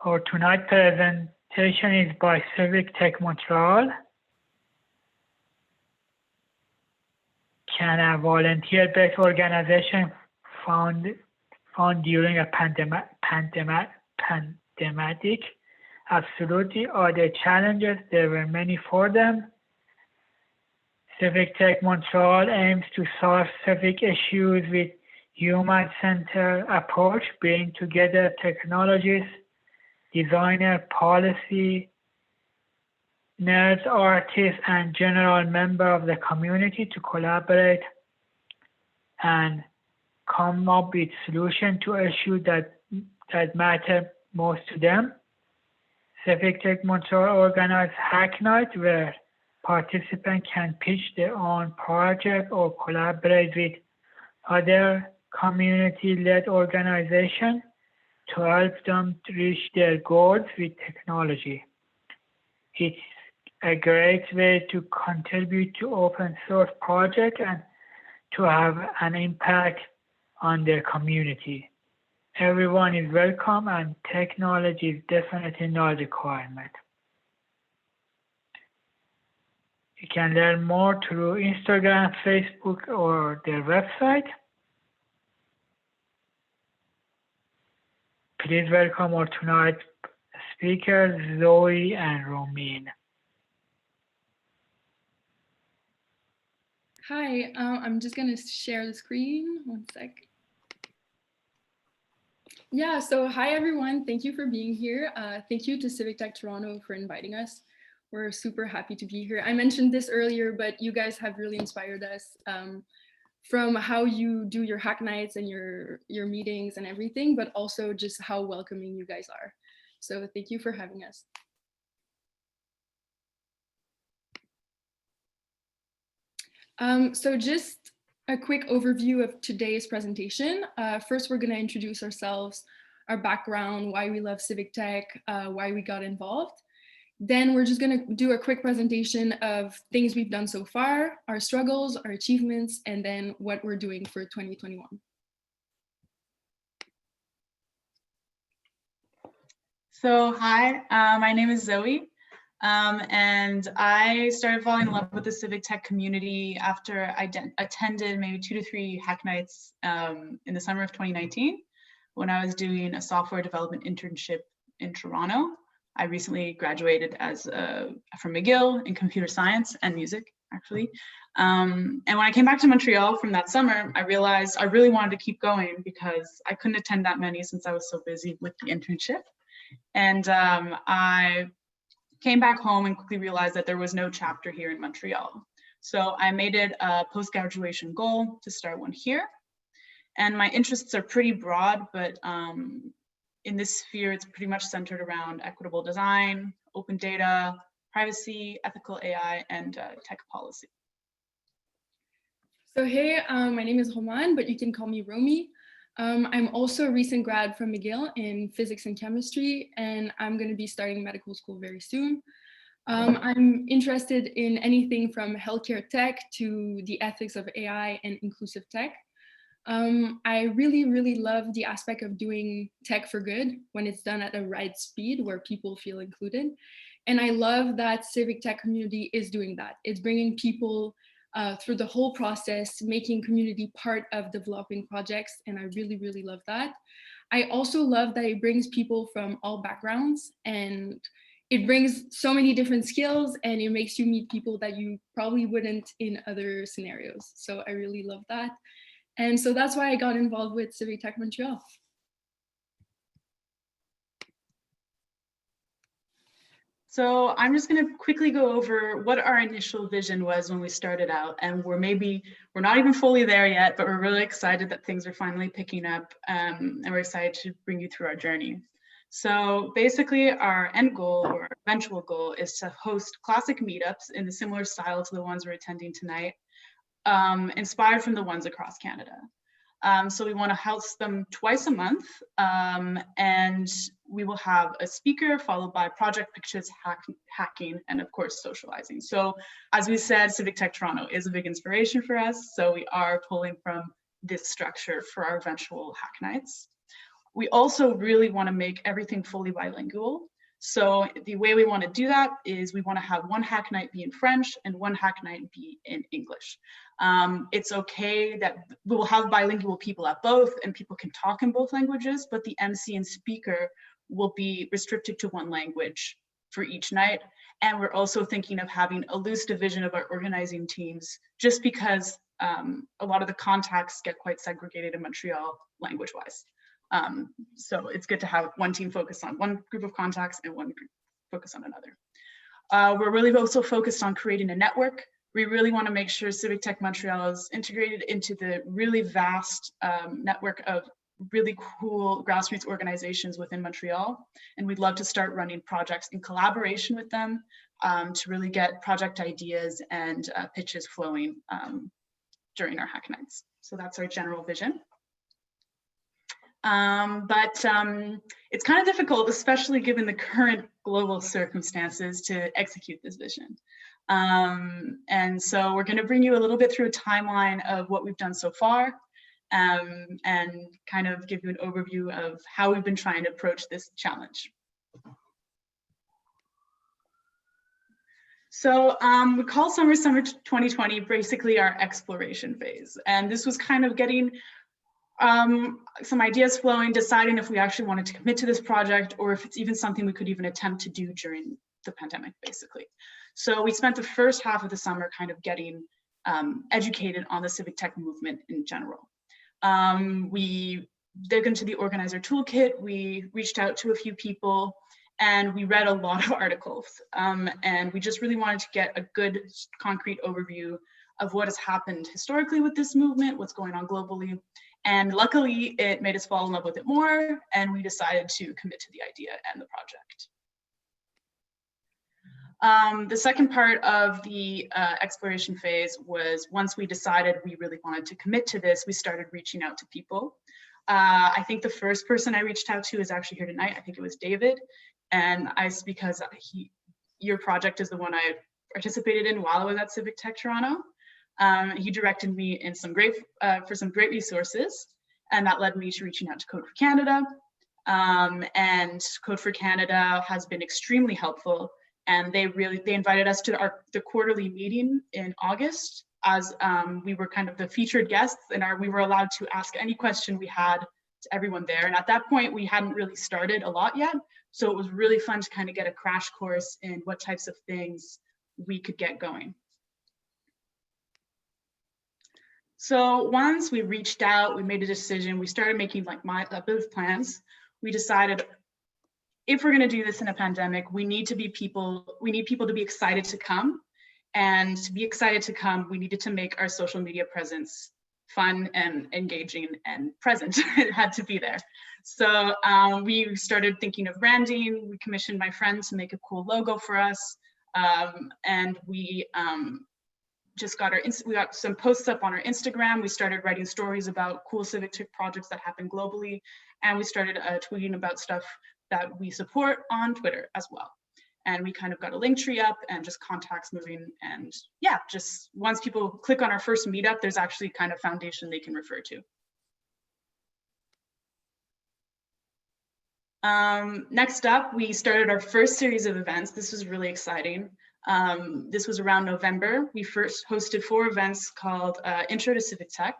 Our tonight's presentation is by Civic Tech Montreal. Can a volunteer-based organization found during a pandemic? Absolutely. Are there challenges? There were many for them. Civic Tech Montreal aims to solve civic issues with human-centered approach, bringing together technologists, designers, policy, nerds, artists, and general members of the community to collaborate and come up with solutions to issues that matter most to them. Civic Tech Montreal organized Hack Night, where participants can pitch their own project or collaborate with other community-led organizations to help them reach their goals with technology. It's a great way to contribute to open source projects and to have an impact on their community. Everyone is welcome, and technology is definitely not a requirement. You can learn more through Instagram, Facebook, or their website. Please welcome our tonight's speakers, Zoe and Romane. Hi, I'm just going to share the screen. One sec. Yeah, so hi everyone. Thank you for being here. Thank you to Civic Tech Toronto for inviting us. We're super happy to be here. I mentioned this earlier, but you guys have really inspired us from how you do your hack nights and your meetings and everything, but also just how welcoming you guys are. So thank you for having us. So just a quick overview of today's presentation. First, we're going to introduce ourselves, our background, why we love Civic Tech, why we got involved. Then we're just going to do a quick presentation of things we've done so far, our struggles, our achievements, and then what we're doing for 2021. So hi, my name is Zoe. And I started falling in love with the Civic Tech community after I attended maybe 2 to 3 hack nights in the summer of 2019 when I was doing a software development internship in Toronto. I recently graduated from McGill in computer science and music, actually. And when I came back to Montreal from that summer, I realized I really wanted to keep going because I couldn't attend that many since I was so busy with the internship. And I came back home and quickly realized that there was no chapter here in Montreal. So I made it a post-graduation goal to start one here. And my interests are pretty broad, but in this sphere, it's pretty much centered around equitable design, open data, privacy, ethical AI, and tech policy. So hey, my name is Romane, but you can call me Romy. I'm also a recent grad from McGill in physics and chemistry, and I'm going to be starting medical school very soon. I'm interested in anything from healthcare tech to the ethics of AI and inclusive tech. I really love the aspect of doing tech for good when it's done at the right speed where people feel included. And I love that Civic Tech community is doing that. It's bringing people through the whole process, making community part of developing projects. And I really love that. I also love that it brings people from all backgrounds, and it brings so many different skills, and it makes you meet people that you probably wouldn't in other scenarios. So I really love that. And so that's why I got involved with Civic Tech Montreal. So I'm just going to quickly go over what our initial vision was when we started out, and we're not even fully there yet, but we're really excited that things are finally picking up, and we're excited to bring you through our journey. So basically our end goal or our eventual goal is to host classic meetups in a similar style to the ones we're attending tonight, inspired from the ones across Canada. So we want to host them twice a month, and we will have a speaker followed by project pictures, hacking, and of course socializing. So as we said, Civic Tech Toronto is a big inspiration for us, so we are pulling from this structure for our eventual hack nights. We also really want to make everything fully bilingual. So the way we want to do that is we want to have one hack night be in French and one hack night be in English. It's okay that we will have bilingual people at both and people can talk in both languages, but the MC and speaker will be restricted to one language for each night. And we're also thinking of having a loose division of our organizing teams, just because a lot of the contacts get quite segregated in Montreal language-wise. So it's good to have one team focus on one group of contacts and one group focus on another. We're really also focused on creating a network. We really want to make sure Civic Tech Montreal is integrated into the really vast network of really cool grassroots organizations within Montreal. And we'd love to start running projects in collaboration with them to really get project ideas and pitches flowing during our hack nights. So that's our general vision. But it's kind of difficult, especially given the current global circumstances, to execute this vision. And so we're going to bring you a little bit through a timeline of what we've done so far, and kind of give you an overview of how we've been trying to approach this challenge. So we call summer 2020 basically our exploration phase. And this was kind of getting some ideas flowing, deciding if we actually wanted to commit to this project or if it's even something we could even attempt to do during the pandemic, basically. So we spent the first half of the summer kind of getting educated on the civic tech movement in general. We dug into the organizer toolkit, we reached out to a few people, and we read a lot of articles. And we just really wanted to get a good concrete overview of what has happened historically with this movement, what's going on globally. And luckily, it made us fall in love with it more, and we decided to commit to the idea and the project. The second part of the exploration phase was, once we decided we really wanted to commit to this, we started reaching out to people. I think the first person I reached out to is actually here tonight. I think it was David. And because your project is the one I participated in while I was at Civic Tech Toronto. He directed me in for some great resources, and that led me to reaching out to Code for Canada. And Code for Canada has been extremely helpful, and they invited us to the quarterly meeting in August, as we were kind of the featured guests, and we were allowed to ask any question we had to everyone there. And at that point, we hadn't really started a lot yet, so it was really fun to kind of get a crash course in what types of things we could get going. So once we reached out, we made a decision, we started making like a bit of plans. We decided, if we're gonna do this in a pandemic, we need people to be excited to come. And to be excited to come, we needed to make our social media presence fun and engaging and present. It had to be there. So we started thinking of branding. We commissioned my friend to make a cool logo for us. And we got some posts up on our Instagram. We started writing stories about cool civic tech projects that happen globally. And we started tweeting about stuff that we support on Twitter as well. And we kind of got a link tree up and just contacts moving. And yeah, just once people click on our first meetup, there's actually kind of foundation they can refer to. Next up, we started our first series of events. This was really exciting. This was around November. We first hosted 4 events called Intro to Civic Tech.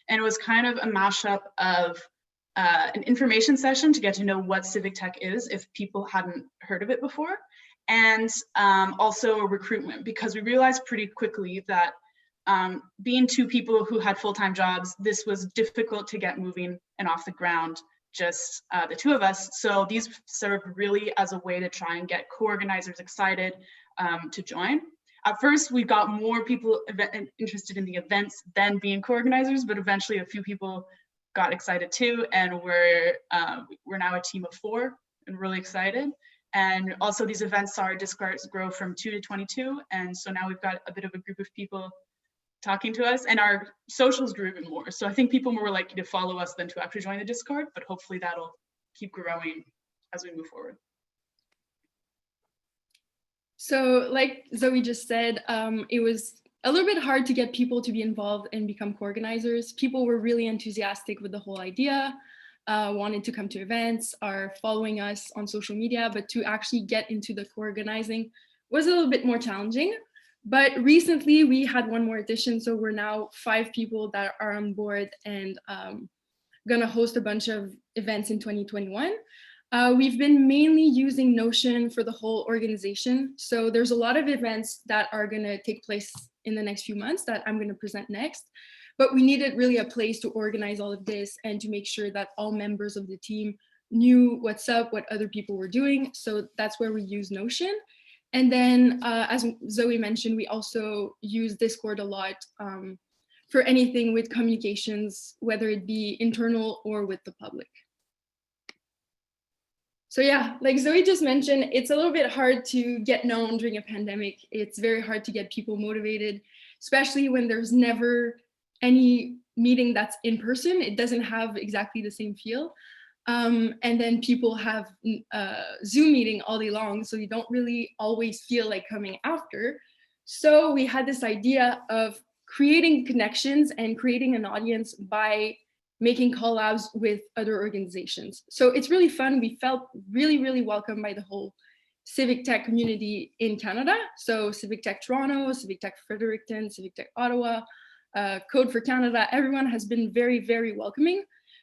And it was kind of a mashup of an information session to get to know what Civic Tech is if people hadn't heard of it before. And also a recruitment, because we realized pretty quickly that being 2 people who had full-time jobs, this was difficult to get moving and off the ground, just the 2 of us. So these served really as a way to try and get co-organizers excited to join. At first, we got more people interested in the events than being co-organizers, but eventually a few people got excited too, and we're now a team of 4 and really excited. And also these events saw our Discords grow from 2 to 22, and so now we've got a bit of a group of people talking to us, and our socials grew even more. So I think people more likely to follow us than to actually join the Discord, but hopefully that'll keep growing as we move forward. So like Zoe just said, it was a little bit hard to get people to be involved and become co-organizers. People were really enthusiastic with the whole idea. wanted to come to events, are following us on social media, but to actually get into the co-organizing was a little bit more challenging. But recently we had one more addition, so we're now 5 people that are on board and gonna host a bunch of events in 2021. We've been mainly using Notion for the whole organization. So there's a lot of events that are gonna take place in the next few months that I'm gonna present next. But we needed really a place to organize all of this and to make sure that all members of the team knew what's up, what other people were doing. So that's where we use Notion. And then, as Zoe mentioned, we also use Discord a lot for anything with communications, whether it be internal or with the public. So yeah, like Zoe just mentioned, it's a little bit hard to get known during a pandemic. It's very hard to get people motivated, especially when there's never any meeting that's in person. It doesn't have exactly the same feel. And then people have Zoom meeting all day long, so you don't really always feel like coming after. So we had this idea of creating connections and creating an audience by making collabs with other organizations. So it's really fun. We felt really, really welcome by the whole Civic Tech community in Canada. So Civic Tech Toronto, Civic Tech Fredericton, Civic Tech Ottawa, Code for Canada, everyone has been very, very welcoming.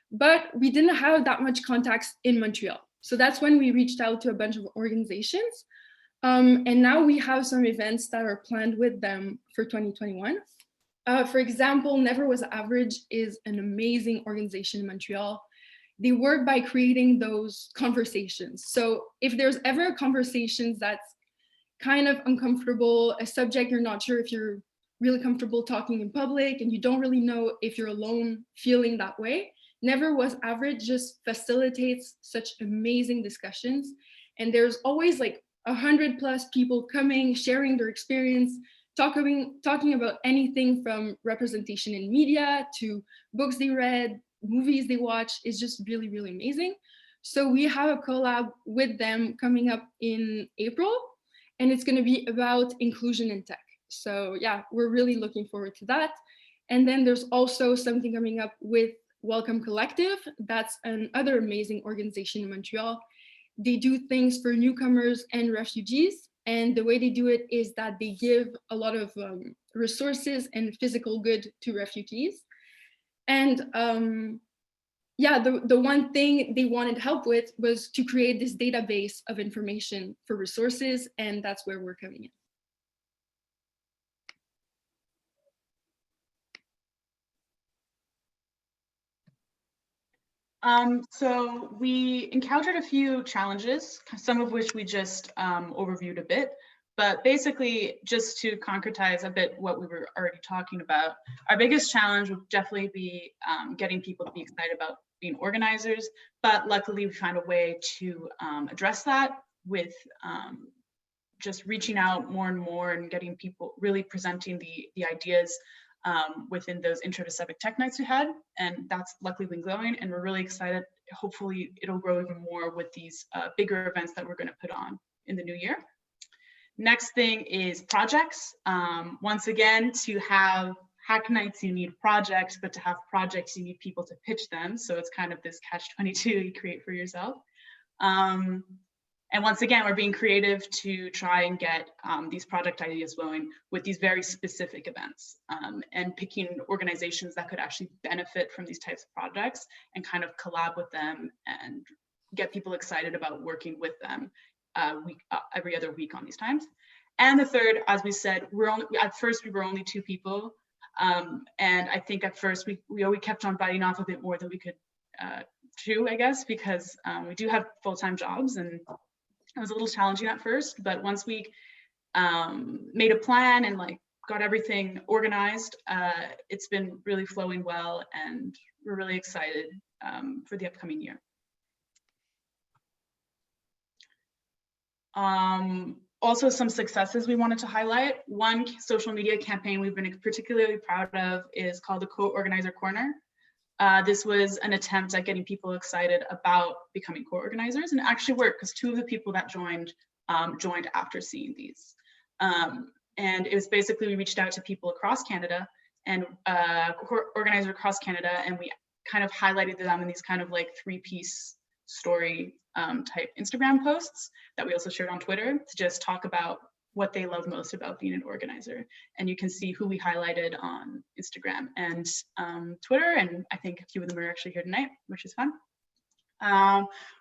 But we didn't have that much contacts in Montreal. So that's when we reached out to a bunch of organizations. And now we have some events that are planned with them for 2021. For example, Never Was Average is an amazing organization in Montreal. They work by creating those conversations. So if there's ever a conversation that's kind of uncomfortable, a subject you're not sure if you're really comfortable talking in public and you don't really know if you're alone feeling that way, Never Was Average just facilitates such amazing discussions. And there's always like 100+ people coming, sharing their experience, talking about anything from representation in media to books they read, movies they watch. Is just really, really amazing. So we have a collab with them coming up in April, and it's going to be about inclusion in tech. So yeah, we're really looking forward to that. And then there's also something coming up with Welcome Collective. That's another amazing organization in Montreal. They do things for newcomers and refugees. And the way they do it is that they give a lot of resources and physical good to refugees. And yeah, the one thing they wanted help with was to create this database of information for resources. And that's where we're coming in. So we encountered a few challenges, some of which we just overviewed a bit, but basically just to concretize a bit what we were already talking about, our biggest challenge would definitely be getting people to be excited about being organizers, but luckily we found a way to address that with just reaching out more and more and getting people really presenting the ideas within those Intro to Civic Tech Nights we had, and that's luckily been growing, and we're really excited. Hopefully it'll grow even more with these bigger events that we're going to put on in the new year. Next thing is projects. Once again, to have hack nights, you need projects, but to have projects, you need people to pitch them. So it's kind of this catch-22 you create for yourself. And once again, we're being creative to try and get these project ideas going with these very specific events and picking organizations that could actually benefit from these types of projects and kind of collab with them and get people excited about working with them every other week on these times. And the third, as we said, at first we were only 2 people. And I think at first we kept on biting off a bit more than we could chew, I guess, because we do have full-time jobs, and it was a little challenging at first, but once we made a plan and like got everything organized, it's been really flowing well, and we're really excited for the upcoming year. Also, some successes we wanted to highlight. One social media campaign we've been particularly proud of is called the Co-Organizer Corner. This was an attempt at getting people excited about becoming co-organizers, and it actually worked because 2 of the people that joined joined after seeing these. And it was basically, we reached out to people across Canada and organizers across Canada, and we kind of highlighted them in these kind of like 3-piece story type Instagram posts that we also shared on Twitter to just talk about what they love most about being an organizer. And you can see who we highlighted on Instagram and Twitter, and I think a few of them are actually here tonight, which is fun.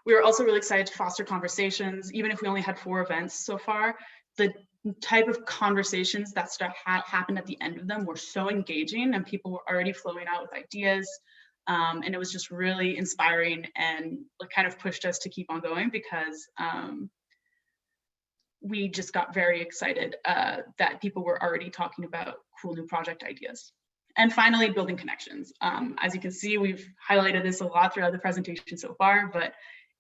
We were also really excited to foster conversations, even if we only had 4 events so far. The type of conversations that happened at the end of them were so engaging, and people were already flowing out with ideas. And it was just really inspiring, and like kind of pushed us to keep on going, because we just got very excited that people were already talking about cool new project ideas. And finally, building connections. As you can see, we've highlighted this a lot throughout the presentation so far, but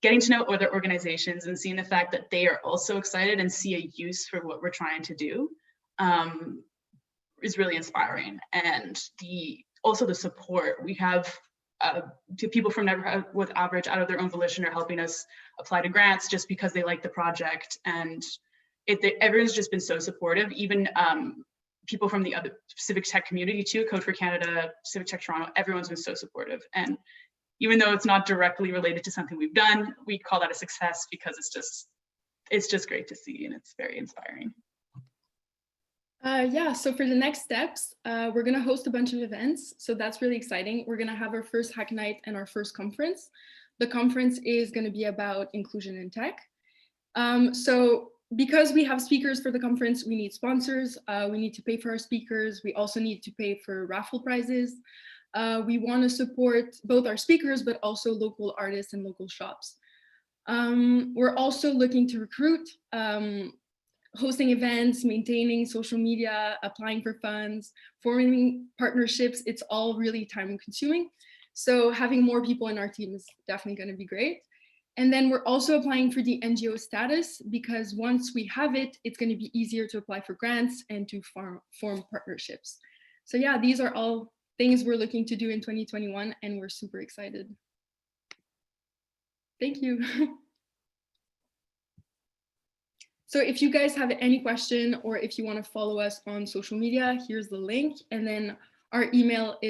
getting to know other organizations and seeing the fact that they are also excited and see a use for what we're trying to do is really inspiring. And also the support we have to people from Neighborhood with Average out of their own volition are helping us apply to grants just because they like the project. And everyone's just been so supportive, even people from the other Civic Tech community too, Code for Canada, Civic Tech Toronto, everyone's been so supportive. And even though it's not directly related to something we've done, we call that a success because it's just great to see, and it's very inspiring. Yeah, so for the next steps, we're gonna host a bunch of events. So that's really exciting. We're gonna have our first Hack Night and our first conference. The conference is gonna be about inclusion in tech. So because we have speakers for the conference, we need sponsors. We need to pay for our speakers. We also need to pay for raffle prizes. We wanna support both our speakers, but also local artists and local shops. We're also looking to recruit, hosting events, maintaining social media, applying for funds, forming partnerships. It's all really time consuming. So having more people in our team is definitely going to be great. And then we're also applying for the NGO status, because once we have it, it's going to be easier to apply for grants and to form partnerships. So yeah, these are all things we're looking to do in 2021, and we're super excited. Thank you. So if you guys have any question, or if you want to follow us on social media, here's the link. And then our email is